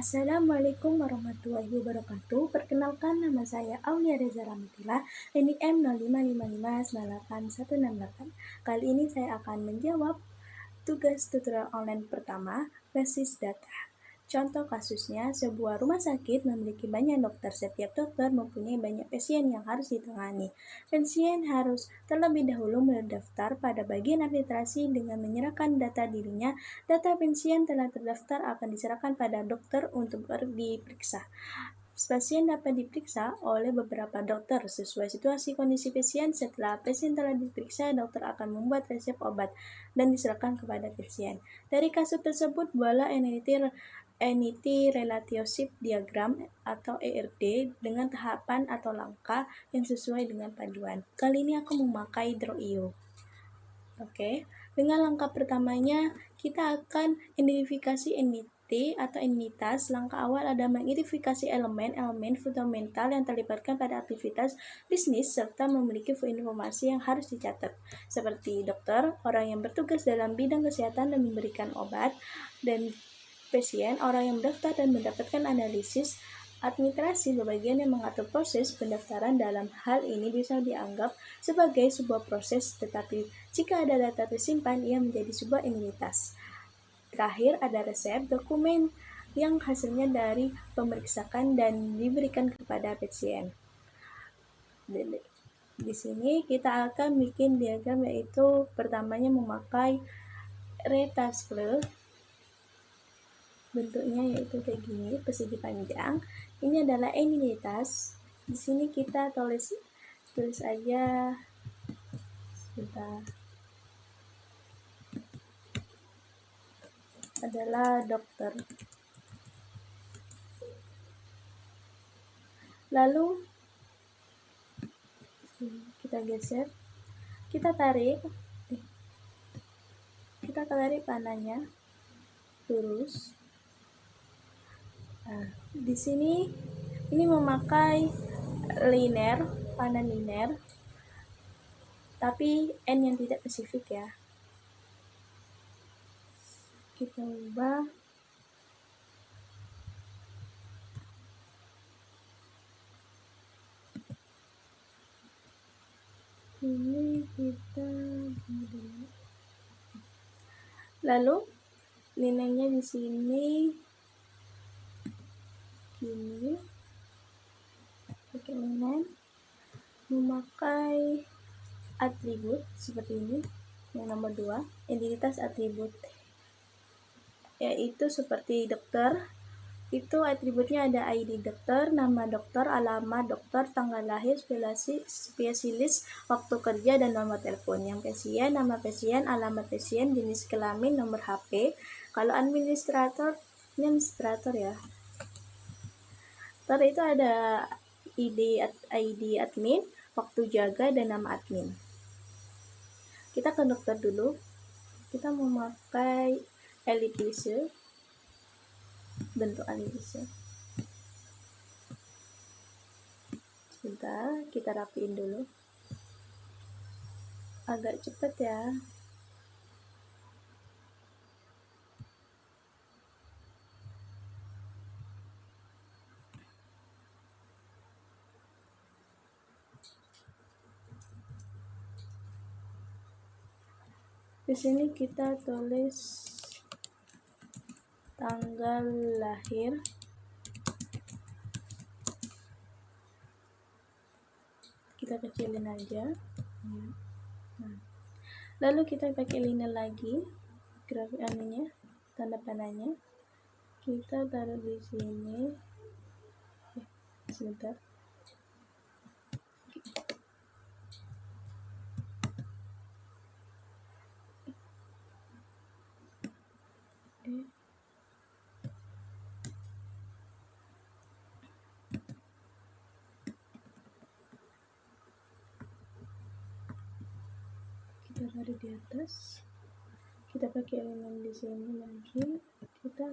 Assalamualaikum warahmatullahi wabarakatuh. Perkenalkan, nama saya Aulia Reza Ramitila, NIM 0555981168. Kali ini saya akan menjawab tugas tutorial online pertama, basis data. Contoh kasusnya, sebuah rumah sakit memiliki banyak dokter. Setiap dokter mempunyai banyak pasien yang harus ditangani. Pasien harus terlebih dahulu mendaftar pada bagian administrasi dengan menyerahkan data dirinya. Data pasien telah terdaftar akan diserahkan pada dokter untuk diperiksa. Pasien dapat diperiksa oleh beberapa dokter sesuai situasi kondisi pasien. Setelah pasien telah diperiksa, dokter akan membuat resep obat dan diserahkan kepada pasien. Dari kasus tersebut, buatlah Entity Relationship Diagram atau ERD dengan tahapan atau langkah yang sesuai dengan panduan. Kali ini aku memakai Draw.io. Oke, dengan langkah pertamanya kita akan identifikasi entity atau entitas. Langkah awal ada mengidentifikasi elemen-elemen fundamental yang terlibatkan pada aktivitas bisnis serta memiliki informasi yang harus dicatat, seperti dokter, orang yang bertugas dalam bidang kesehatan dan memberikan obat, dan pasien, orang yang mendaftar dan mendapatkan analisis. Administrasi bagian yang mengatur proses pendaftaran. Dalam hal ini bisa dianggap sebagai sebuah proses, tetapi jika ada data tersimpan, ia menjadi sebuah entitas. Terakhir ada resep, dokumen yang hasilnya dari pemeriksaan dan diberikan kepada pasien. Di sini kita akan bikin diagram, yaitu pertamanya memakai rectangle. Bentuknya yaitu kayak gini, persegi panjang. Ini adalah entitas. Di sini kita tulis aja sebentar. Adalah dokter. Lalu kita geser, kita tarik panahnya lurus. Nah, di sini ini memakai linear, panah linear, tapi N yang tidak spesifik ya. Kita ubah. Ini kita lalu linearnya di sini gini, pakai linear, memakai atribut seperti ini. Yang nomor 2, identitas atribut, yaitu seperti dokter. Itu atributnya ada ID dokter, nama dokter, alamat dokter, tanggal lahir, spesialis, waktu kerja, dan nomor telepon. Yang pasien, nama pasien, alamat pasien, jenis kelamin, nomor HP. Kalau administrator, ini administrator ya. Itu ada ID admin, waktu jaga, dan nama admin. Kita ke dokter dulu. Kita memakai ellipse, bentuk ellipse. Sebentar, kita rapiin dulu. Agak cepat ya. Di sini kita tulis tanggal lahir, kita kecilin aja. Lalu kita pakai linear lagi, grafik anunya, tanda panahnya. Kita taruh di sini. Sebentar. Kita taruh di atas. Kita pakai elemen di sini lagi. Kita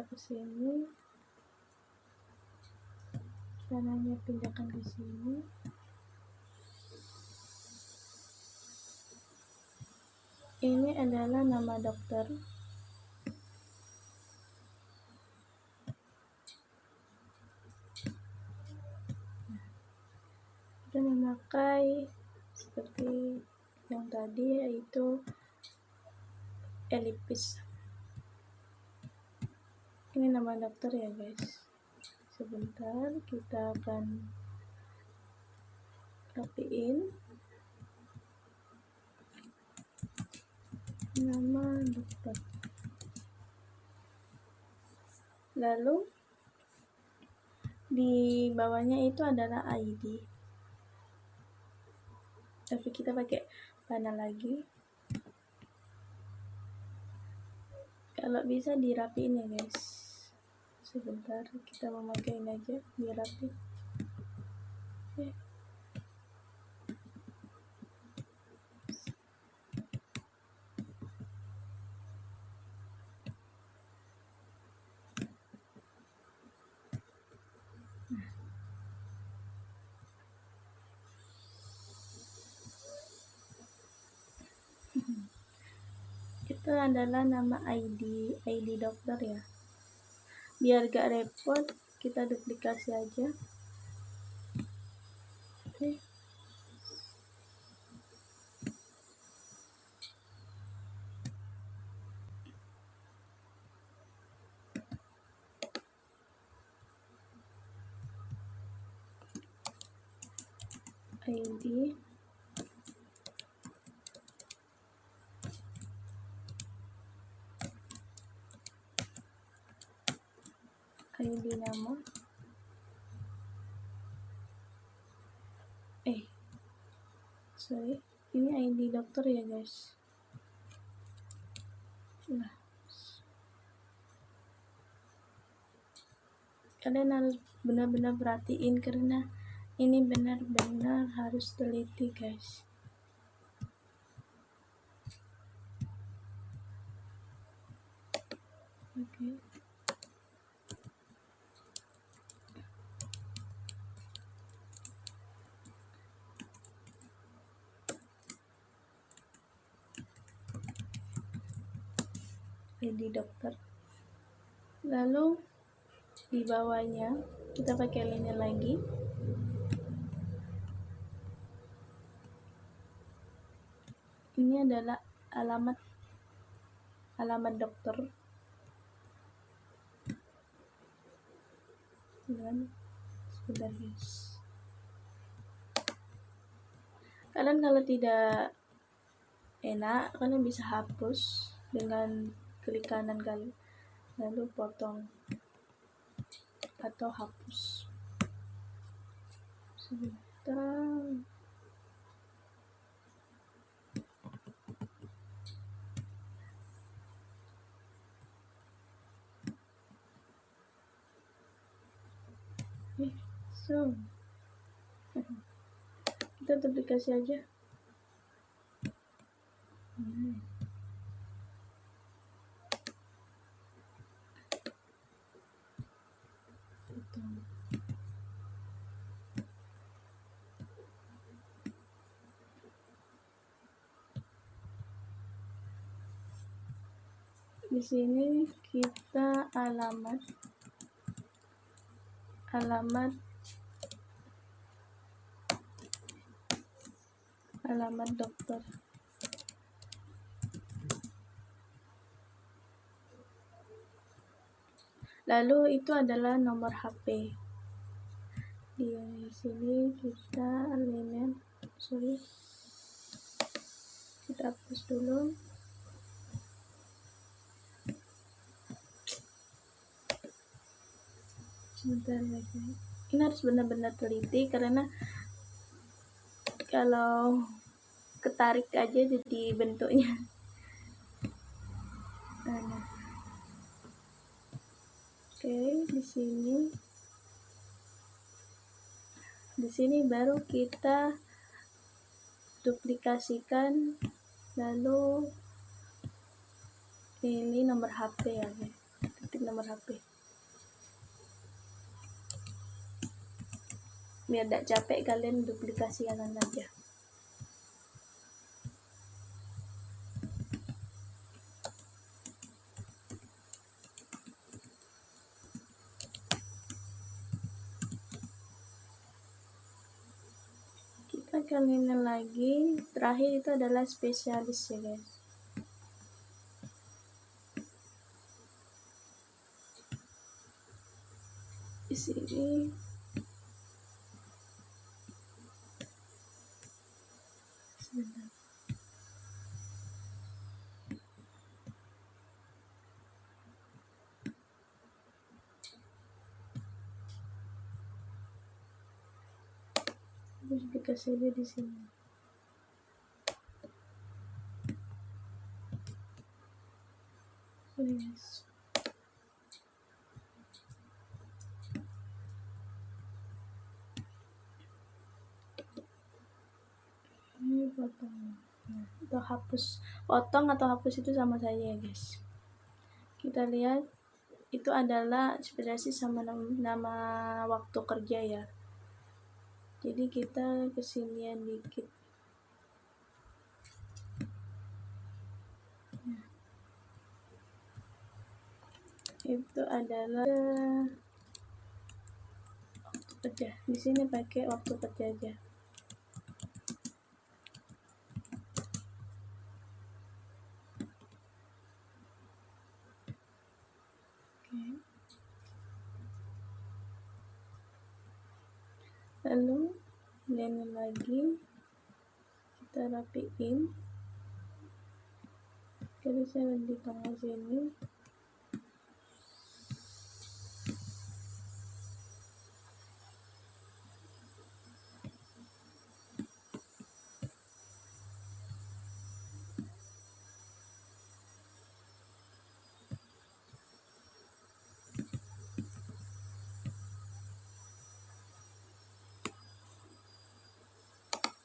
ke sini. Panahnya pindahkan ke sini. Ini adalah nama dokter. Kita memakai seperti yang tadi, yaitu elipis. Ini nama dokter ya guys. Sebentar, kita akan rapiin nama dokter. Lalu di bawahnya itu adalah ID. Tapi kita pakai panel lagi. Kalau bisa dirapiin ya guys. Sebentar, kita memakai ini aja biar rapi. Oke. Itu adalah nama ID dokter ya. Biar gak repot, kita duplikasi aja. Oke. ID nama, sorry, ini ID dokter ya guys. Nah, kalian harus benar-benar perhatiin karena ini benar-benar harus teliti guys. Oke. ID dokter. Lalu di bawahnya kita pakai liner lagi. Ini adalah alamat dokter. Dan sebentar guys. Kalian kalau tidak enak, kalian bisa hapus dengan klik kanan kali, lalu potong atau hapus. Sebentar. So kita duplikasi aja. Di sini kita alamat dokter. Lalu itu adalah nomor HP. Di sini kita kita hapus dulu. Sebentar lagi. Ini harus benar-benar teliti karena kalau ketarik aja jadi bentuknya. Oke, di sini baru kita duplikasikan, lalu ini nomor HP ya, ketik nomor HP. Biar tidak capek, kalian duplikasi kanan aja. Kali ini lagi, terakhir itu adalah spesialis ya guys. Di sini sebentar. Terus dikasih dia di sini. Yes. Ini potong. Nah, atau hapus. Potong atau hapus itu sama saja ya guys. Kita lihat itu adalah spesialis sama nama waktu kerja ya. Jadi kita kesinian dikit. Nah, itu adalah waktu kerja. Di sini pakai waktu kerja aja. Oke. Lalu ini lagi kita rapiin. Garisnya di tengah sini.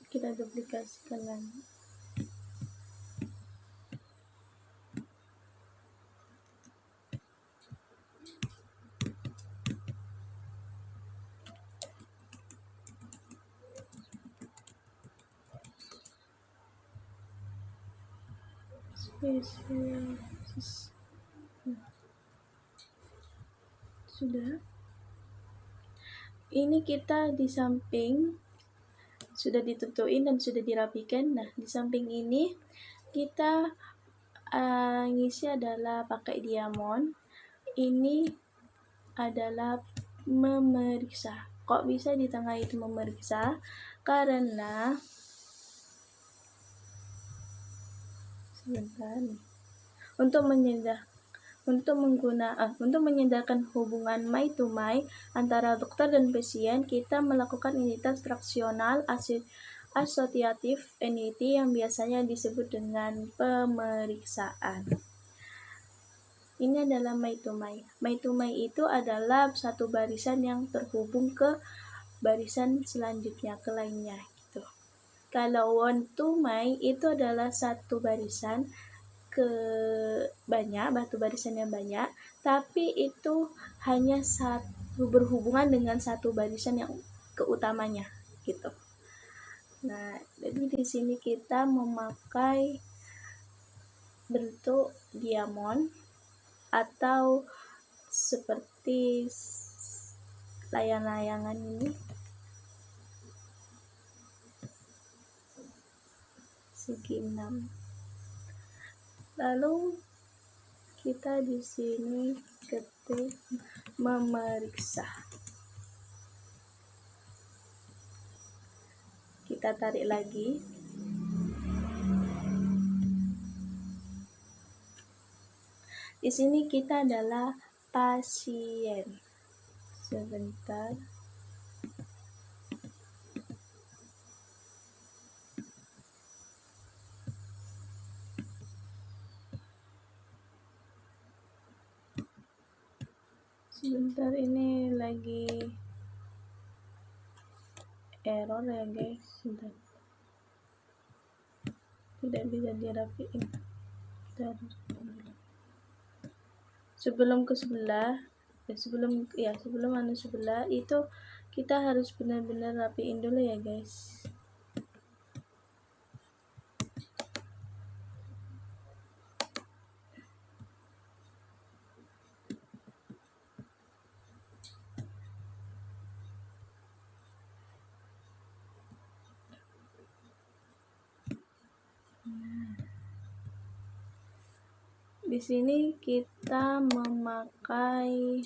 Kita duplikasikan lagi. Spesialis. Sudah. Ini kita di samping sudah ditentuin dan sudah dirapikan. Nah, di samping ini kita ngisi adalah pakai diamond. Ini adalah memeriksa. Kok bisa di tengah itu memeriksa? Karena sebentar nih. Untuk menyandarkan hubungan my to my antara dokter dan pasien, kita melakukan identitas fraksional asosiatif entity yang biasanya disebut dengan pemeriksaan. Ini adalah my to my. My to my itu adalah satu barisan yang terhubung ke barisan selanjutnya, ke lainnya gitu. Kalau one to my itu adalah satu barisan ke banyak, batu barisannya banyak, tapi itu hanya satu berhubungan dengan satu barisan yang keutamanya gitu. Nah, jadi di sini kita memakai bentuk diamond atau seperti layang-layangan ini, segi 6. Lalu kita di sini ketik memeriksa. Kita tarik lagi. Di sini kita adalah pasien. Sebentar. Sebentar, ini lagi error ya guys. Sebentar. Tidak bisa dirapiin. Sebelum ke sebelah, sebelum sebelah itu kita harus benar-benar rapiin dulu ya guys. Di sini kita memakai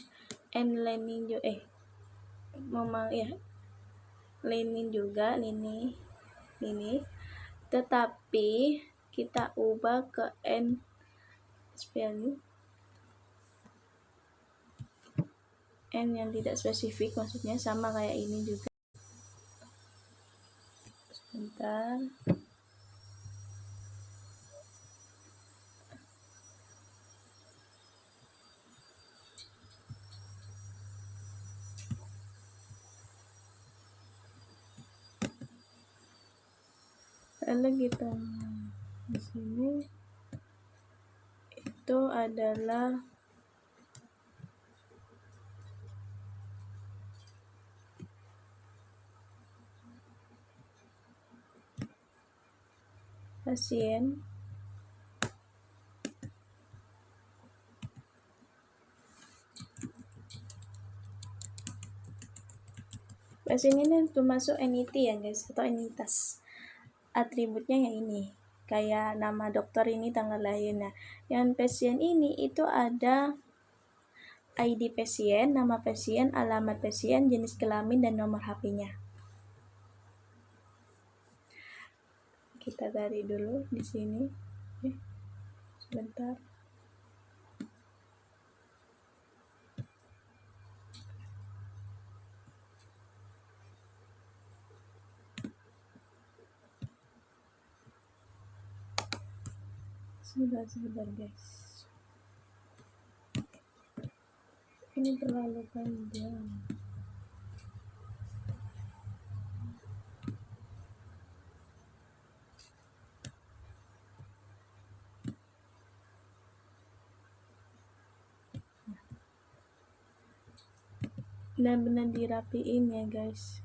lining lining juga ini, tetapi kita ubah ke spelling n yang tidak spesifik, maksudnya sama kayak ini juga. Sebentar. Lalu kita di sini itu adalah pasien ini termasuk entity ya guys, atau entitas. Atributnya yang ini, kayak nama dokter ini, tanggal lahirnya. Yang pasien ini itu ada ID pasien, nama pasien, alamat pasien, jenis kelamin, dan nomor HP-nya. Kita tarik dulu di sini. Sebentar. Sebentar guys. Ini terlalu panjang. Benar-benar dirapiin ya guys.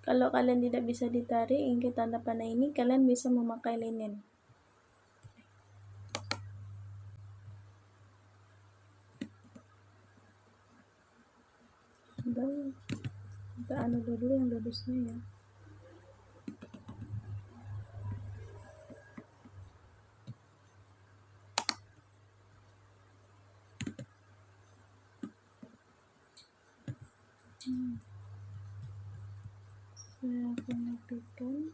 Kalau kalian tidak bisa ditarik hingga tanda panah ini, kalian bisa memakai linen. Kita anu dulu yang lurusnya ya. Saya konektikan.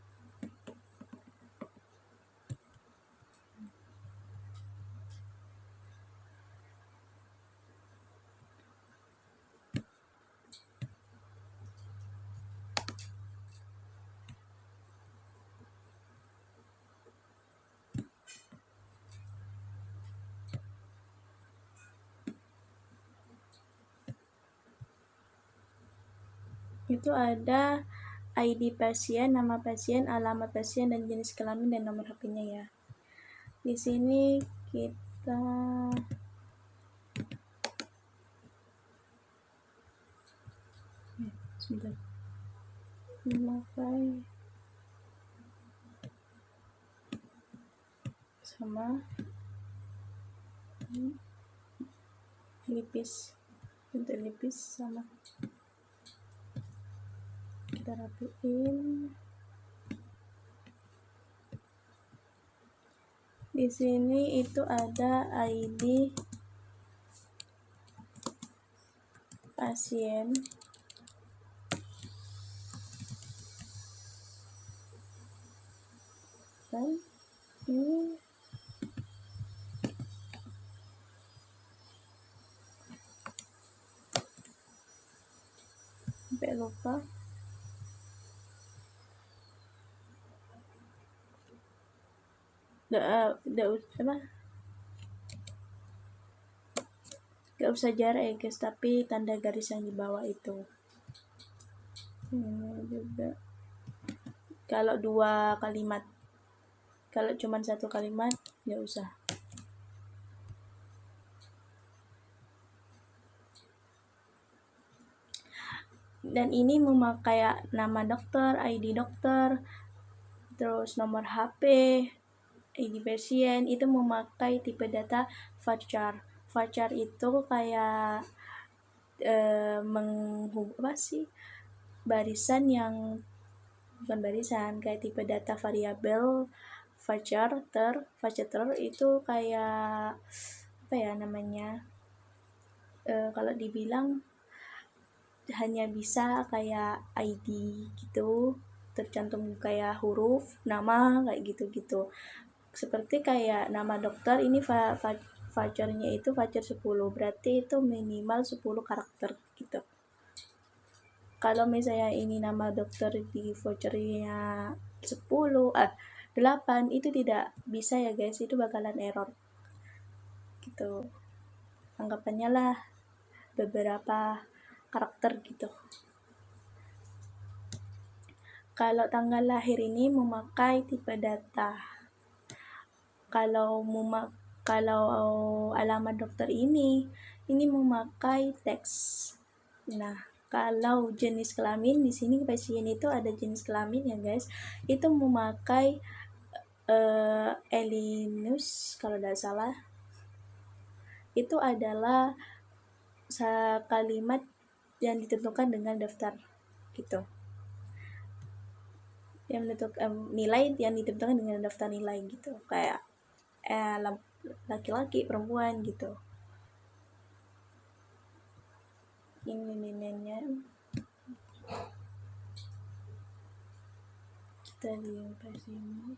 Itu ada ID pasien, nama pasien, alamat pasien, dan jenis kelamin dan nomor HP-nya ya. Di sini kita sudah memakai sama lipis, bentuk lipis sama. Kita rapiin. Di sini itu ada ID pasien, dan ini sampai lupa. Gak usah jarak ya guys, tapi tanda garis yang di bawah itu. Ini juga. Kalau 2 kalimat, kalau cuma 1 kalimat gak usah. Dan ini memakai nama dokter, ID dokter, terus nomor HP, ID pasien, itu memakai tipe data varchar. Voucher itu kayak barisan yang bukan barisan, kayak tipe data variabel. Voucher itu kayak apa ya namanya, kalau dibilang hanya bisa kayak ID gitu, tercantum kayak huruf nama kayak gitu-gitu, seperti kayak nama dokter ini vouchernya itu voucher 10, berarti itu minimal 10 karakter gitu. Kalau misalnya ini nama dokter di vouchernya 8 itu tidak bisa ya guys, itu bakalan error gitu, anggapannya lah beberapa karakter gitu. Kalau tanggal lahir ini memakai tipe data. Kalau alamat dokter ini memakai teks. Nah, kalau jenis kelamin di sini pasien itu ada jenis kelamin ya guys, itu memakai Elinus kalau tidak salah. Itu adalah kalimat yang ditentukan dengan daftar gitu. Yang menentukan nilai yang ditentukan dengan daftar nilai gitu, kayak laki-laki, perempuan gitu. Ini nilainya kita lihat sini.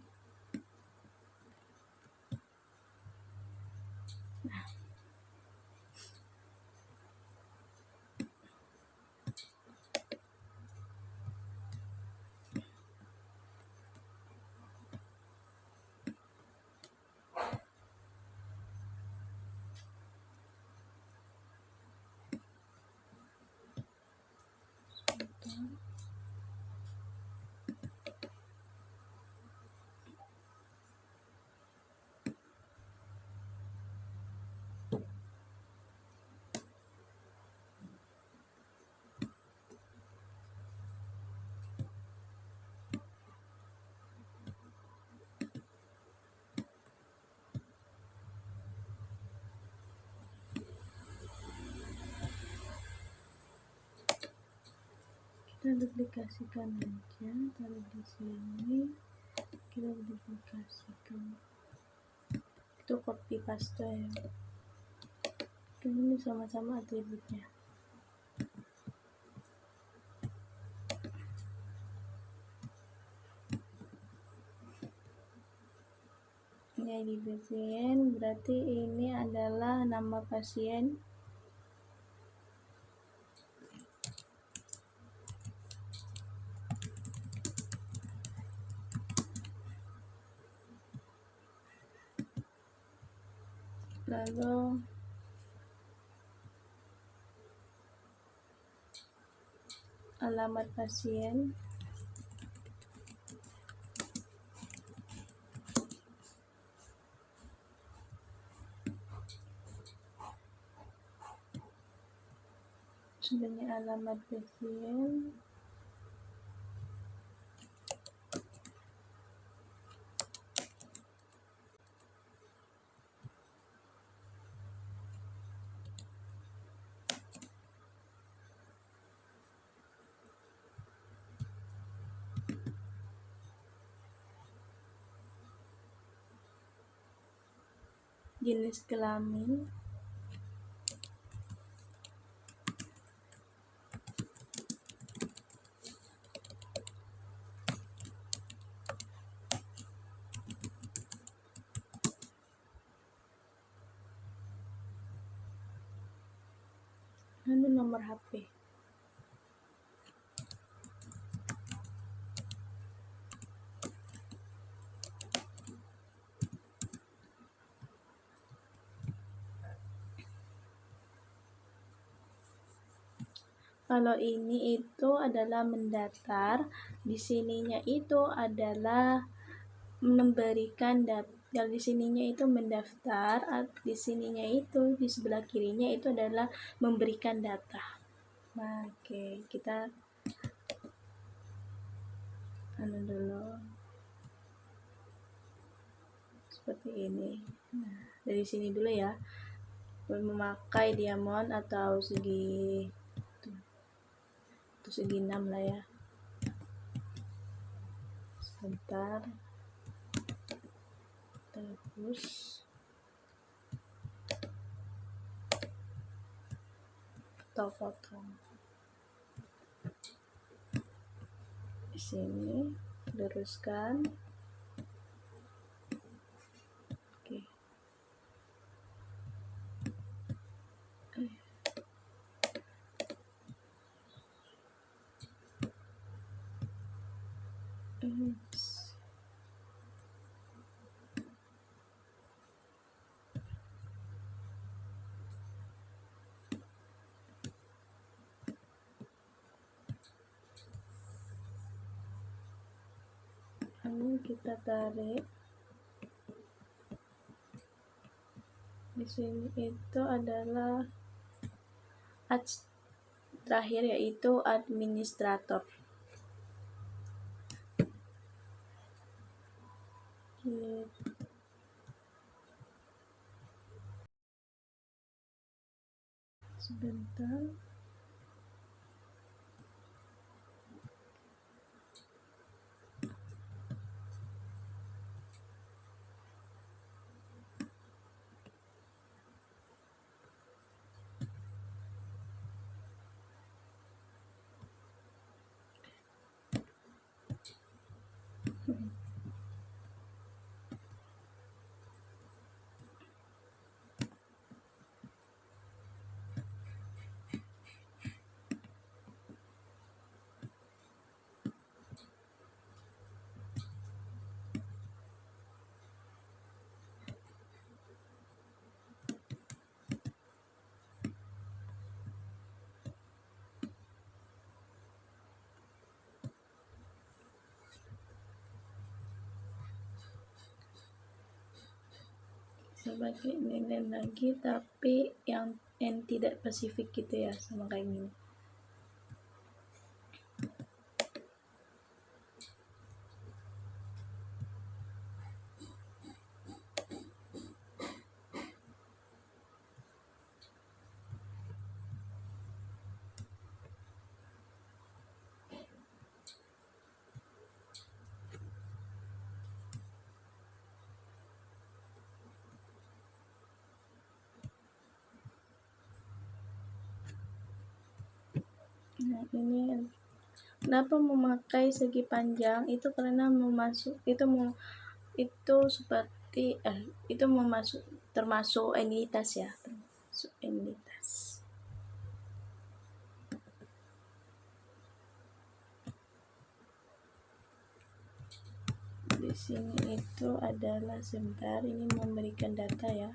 Kita duplikasikan aja, taruh di sini, kita duplikasikan, itu copy paste ya. Ini sama-sama atributnya. Ini ID pasien, berarti ini adalah nama pasien. Lalu alamat pasien, sebenarnya alamat pasien, jenis kelamin, lalu nomor HP. Kalau ini itu adalah mendaftar, di sininya itu adalah memberikan data. Kalau di sininya itu mendaftar, di sininya itu di sebelah kirinya itu adalah memberikan data. Nah, oke, kita dulu seperti ini. Nah, dari sini dulu ya. memakai diamond atau segi 6 lah ya. Sebentar, terus potong di sini, luruskan. Oke. Lalu kita tarik. Di sini itu adalah terakhir, yaitu administrator. Sebentar. Sebagai nilai lagi, tapi yang tidak spesifik gitu ya, sama kayak gini. Nah, ini kenapa memakai segi panjang itu karena termasuk entitas ya, termasuk entitas. Di sini itu adalah, sebentar, ini memberikan data ya.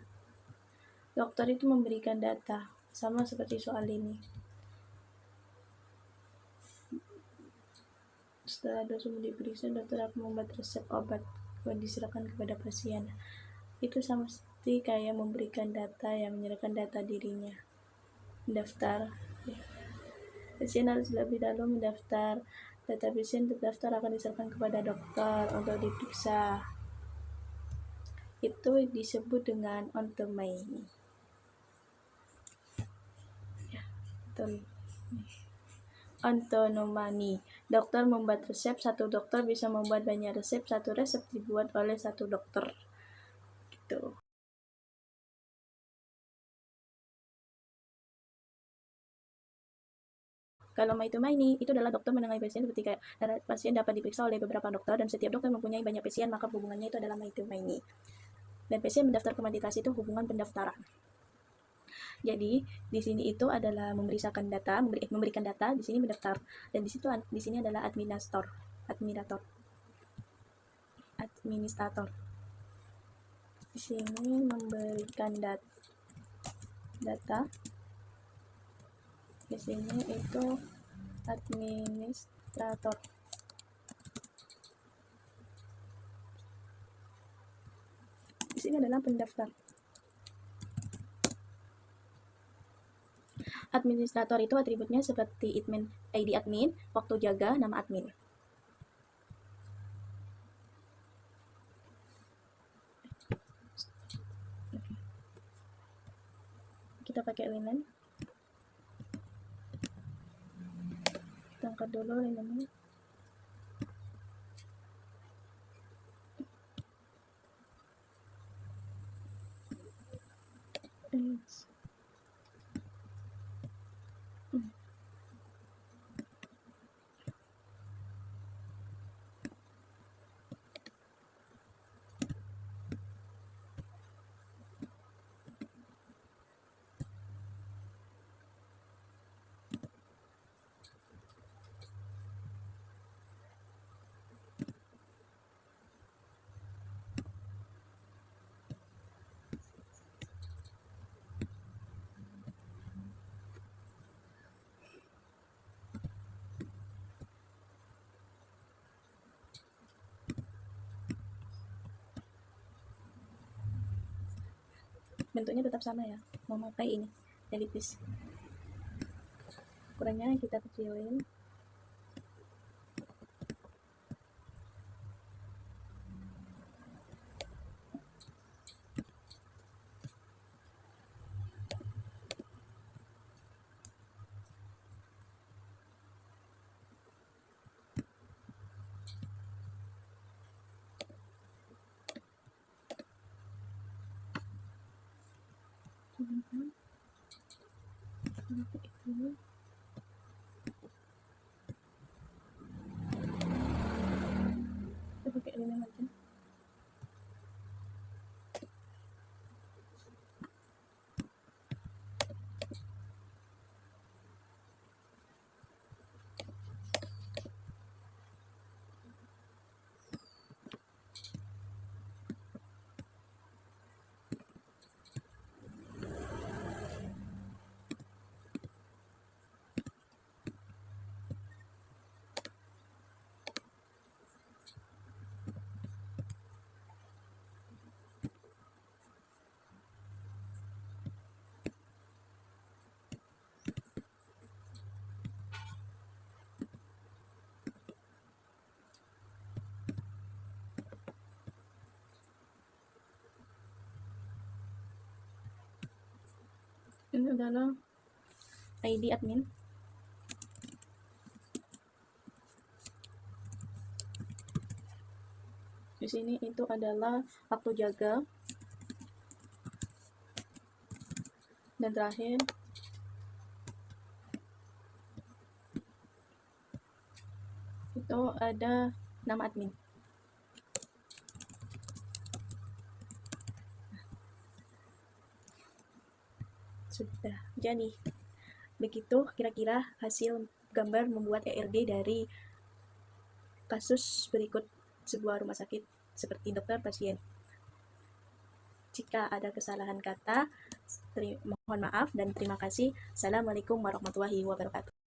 Dokter itu memberikan data sama seperti soal ini. Setelah dosis diperiksa, dokter akan membuat resep obat yang diserahkan kepada pasien. Itu sama seperti kayak memberikan data, yang menyerahkan data dirinya. Mendaftar. Pasien harus lebih dahulu mendaftar. Data pasien terdaftar akan diserahkan kepada dokter untuk diperiksa. Itu disebut dengan ontomai. Ontonomani. Dokter membuat resep, satu dokter bisa membuat banyak resep, satu resep dibuat oleh satu dokter. Gitu. Kalau maitomani itu adalah dokter menangani pasien seperti kayak pasien dapat diperiksa oleh beberapa dokter dan setiap dokter mempunyai banyak pasien, maka hubungannya itu adalah maitomani. Dan pasien mendaftar ke Mantitas itu hubungan pendaftaran. Jadi di sini itu adalah memberikan data, di sini mendaftar, dan di sini adalah administrator. Di sini memberikan data. Di sini itu administrator. Di sini adalah pendaftar. Administrator itu atributnya seperti ID admin, waktu jaga, nama admin. Kita pakai linen. Kita angkat dulu linennya. Bentuknya tetap sama ya, memakai ini jellyfish. Ukurannya kita kecilin. Kita pakai linen aja. Ini adalah ID admin. Di sini itu adalah waktu jaga. Dan terakhir itu ada nama admin. Sudah jadi. Begitu kira-kira hasil gambar membuat ERD dari kasus berikut sebuah rumah sakit seperti dokter pasien. Jika ada kesalahan kata, mohon maaf dan terima kasih. Assalamualaikum warahmatullahi wabarakatuh.